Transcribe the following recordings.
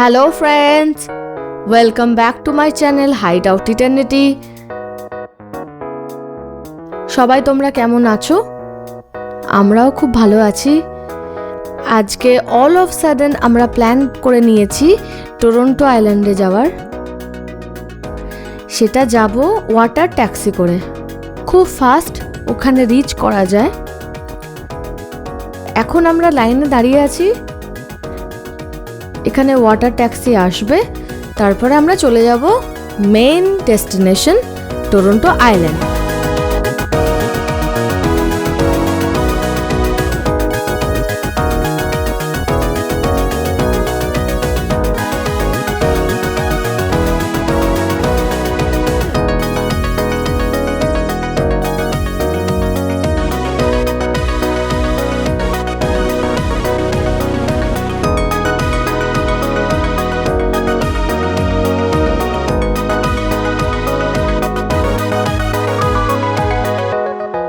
Hello friends, welcome back to my channel Hideout Eternity. সবাই তোমরা কেমন আছো? আমরাও খুব ভালো আছি। আজকে অল অফ সাডেন আমরা প্ল্যান করে নিয়েছি টরন্টো আইল্যান্ডে যাওয়ার। সেটা যাব ওয়াটার ট্যাক্সি করে। খুব ফাস্ট ওখানে রিচ করা যায়। এখন আমরা লাইনে দাঁড়িয়ে আছি। এখানে ওয়াটার ট্যাক্সি আসবে, তারপরে আমরা চলে যাব মেইন ডেস্টিনেশন টরন্টো আইল্যান্ড।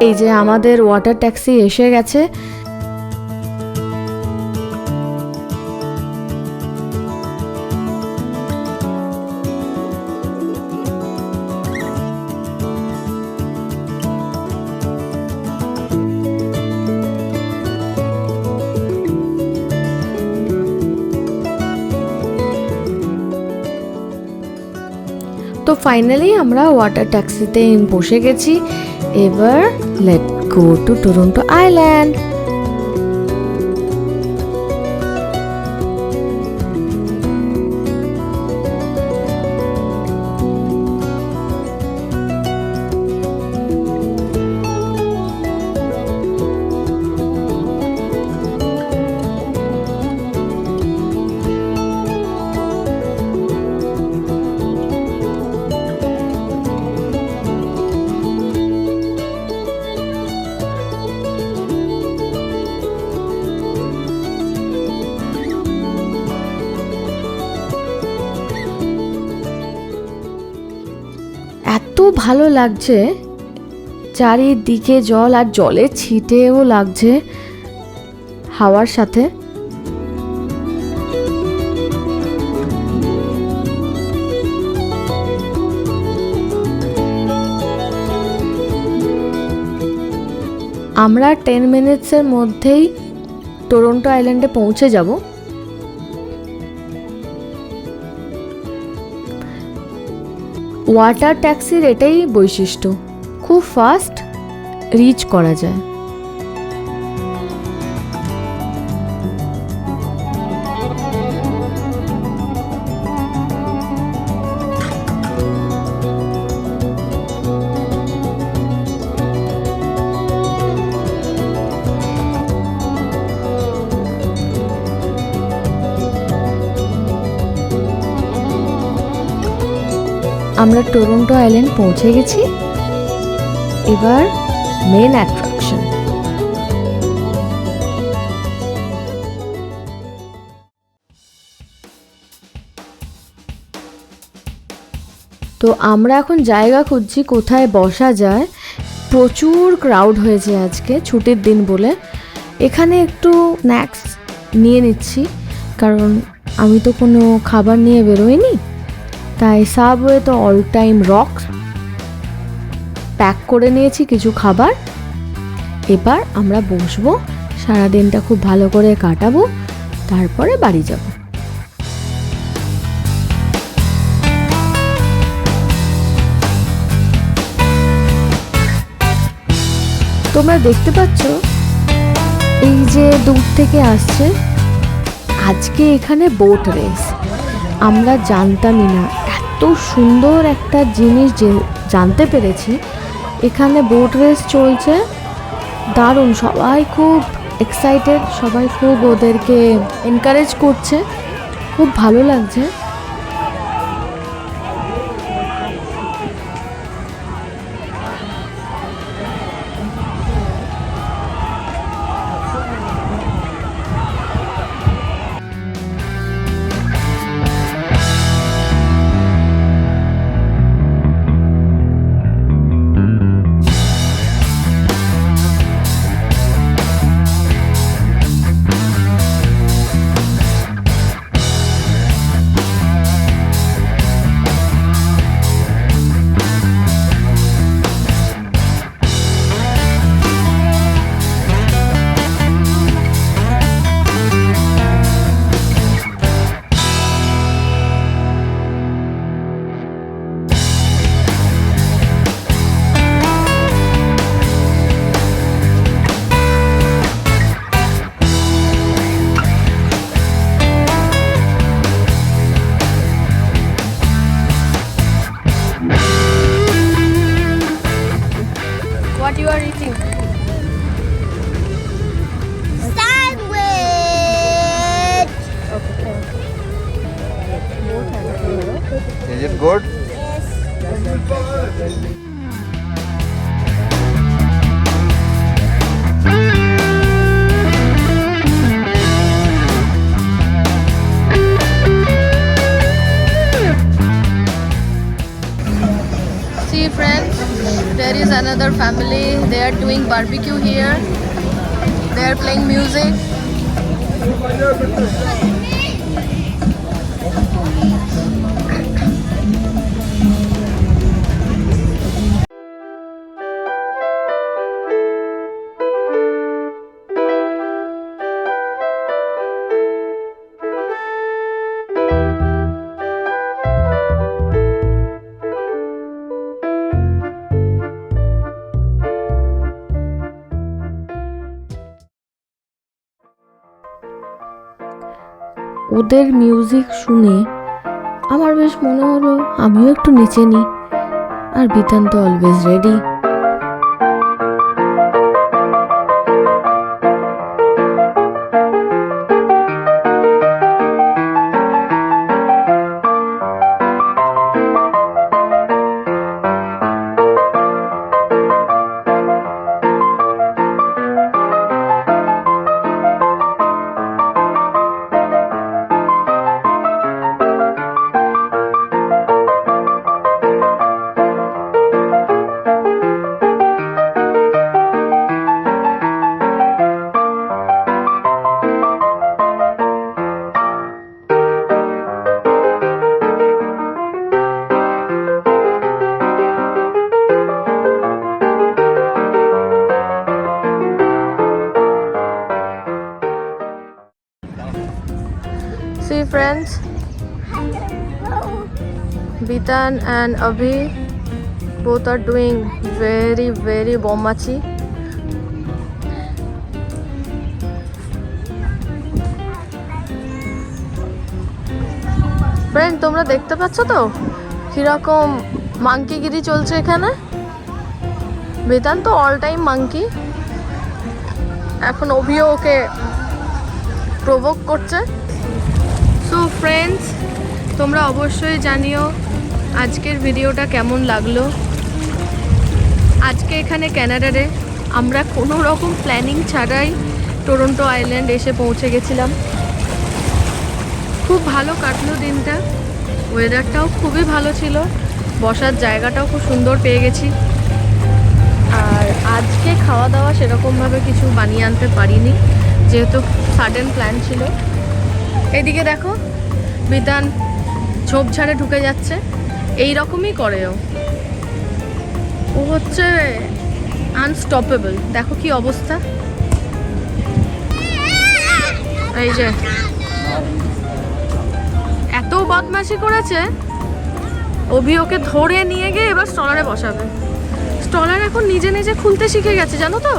এই যে আমাদের ওয়াটার ট্যাক্সি এসে গেছে। তো ফাইনালি আমরা ওয়াটার ট্যাক্সিতে বসে গেছি। এবার let's go to Toronto Island. এত ভালো লাগছে, চারিদিকে জল আর জলের ছিটেও লাগছে হাওয়ার সাথে। আমরা 10 মিনিটসের মধ্যেই টরন্টো আইল্যান্ডে পৌঁছে যাব। ওয়াটার ট্যাক্সির এটাই বৈশিষ্ট্য, খুব ফাস্ট রিচ করা যায়। আমরা টরন্টো আইল্যান্ড পৌঁছে গেছি। এবার মেন অ্যাট্রাকশন। তো আমরা এখন জায়গা খুঁজছি কোথায় বসা যায়। প্রচুর ক্রাউড হয়েছে আজকে, ছুটির দিন বলে। এখানে একটু স্ন্যাক্স নিয়ে নিচ্ছি, কারণ আমি তো কোনো খাবার নিয়ে বেরোইনি। তাই সাবওয়ে তো অল টাইম রক্স প্যাক করে নিয়েছি কিছু খাবার। এবার আমরা বসবো, সারাদিনটা খুব ভালো করে কাটাবো, তারপরে বাড়ি যাব। তোমরা দেখতে পাচ্ছ এই যে দূর থেকে আসছে, আজকে এখানে বোট রেস। আমরা জানতামই না, এত সুন্দর একটা জিনিস জানতে পেরেছি। এখানে বোট রেস চলছে, দারুণ। সবাই খুব এক্সাইটেড, সবাই খুব ওদেরকে এনকারেজ করছে, খুব ভালো লাগছে। What you are eating? Sandwich. Okay. Is it good? See friends, there is another family. They are doing barbecue here. They are playing music. ওদের মিউজিক শুনে আমার বেশ মনে হলো আমিও একটু নেচে নিই। আর বিতান তো always ready. See friends, Bitan and Abhi both are doing very bombachi. Friend তোমরা দেখতে পাচ্ছ তো কিরকম মাঙ্কিগিরি চলছে এখানে। বেতান তো অল টাইম মাঙ্কি, এখন অভিও ওকে প্রভোক করছে। সো ফ্রেন্ডস তোমরা অবশ্যই জানিও আজকের ভিডিওটা কেমন লাগলো। আজকে এখানে ক্যানাডারে আমরা কোনো রকম প্ল্যানিং ছাড়াই টরন্টো আইল্যান্ড এসে পৌঁছে গেছিলাম। খুব ভালো কাটলো দিনটা, ওয়েদারটাও খুবই ভালো ছিল, বসার জায়গাটাও খুব সুন্দর পেয়ে গেছি। আর আজকে খাওয়া দাওয়া সেরকমভাবে কিছু বানিয়ে আনতে পারিনি যেহেতু সাডেন প্ল্যান ছিল। এদিকে দেখো বিতান ঝোপঝাড়ে ঢুকে যাচ্ছে, এই রকমই করে ও হচ্ছে আনস্টপেবল। দেখো কি অবস্থা, এই যে এত বদমাশি করেছে। অভি ওকে ধরে নিয়ে গিয়ে এবার স্টলারে বসাবে। স্টলার এখন নিজে নিজে খুলতে শিখে গেছে জানো তো,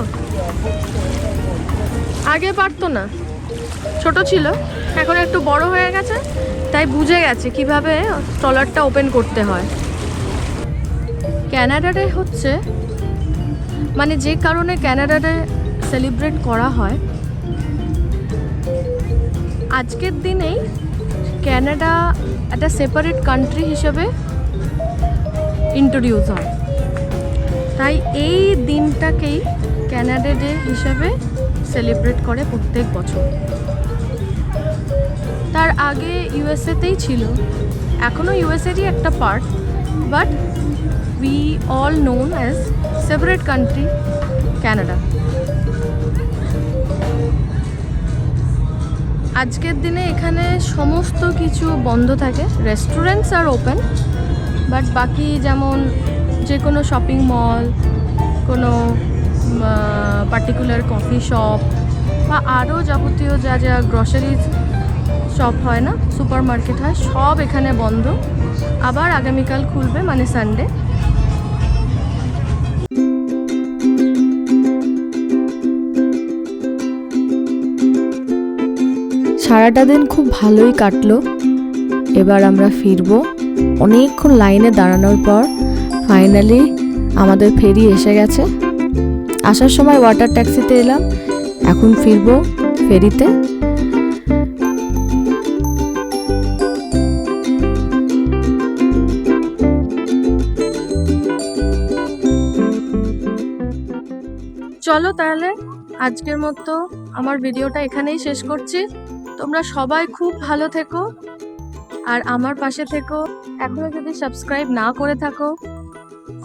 আগে পারতো না, ছোট ছিল, এখন একটু বড় হয়ে গেছে, তাই বুঝে গেছে কিভাবে স্টলারটা ওপেন করতে হয়। ক্যানাডারে হচ্ছে মানে যে কারণে ক্যানাডারে সেলিব্রেট করা হয়, আজকের দিনেই ক্যানাডা একটা সেপারেট কান্ট্রি হিসেবে ইন্ট্রোডিউস হয়, তাই এই দিনটাকেই ক্যানাডা ডে হিসেবে সেলিব্রেট করে প্রত্যেক বছর। তার আগে ইউএসএতেই ছিল, এখনও ইউএসএরই একটা part, but we all known as separate country Canada. আজকের দিনে এখানে সমস্ত কিছু বন্ধ থাকে, রেস্টুরেন্টস আর ওপেন, বাট বাকি যেমন যে কোনো শপিং মল, কোনো পার্টিকুলার কফি শপ বা আরও যাবতীয় যা যা গ্রসারিজ শপ হয় না, সুপার মার্কেট হয়, সব এখানে বন্ধ। আবার আগামীকাল খুলবে, মানে সানডে। সারাটা দিন খুব ভালোই কাটলো। এবার আমরা ফিরবো। অনেকক্ষণ লাইনে দাঁড়ানোর পর ফাইনালি আমাদের ফেরি এসে গেছে। আসার সময় ওয়াটার ট্যাক্সিতে এলাম, এখন ফিরবো ফেরিতে। চলো তাহলে আজকের মতো আমার ভিডিওটা এখানেই শেষ করছি। তোমরা সবাই খুব ভালো থেকো আর আমার পাশে থেকো। এখনো যদি সাবস্ক্রাইব না করে থাকো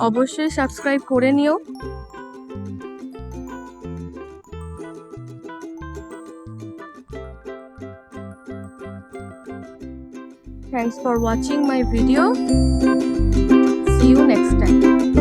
অবশ্যই সাবস্ক্রাইব করে নিও। Thanks for watching my video. See you next time.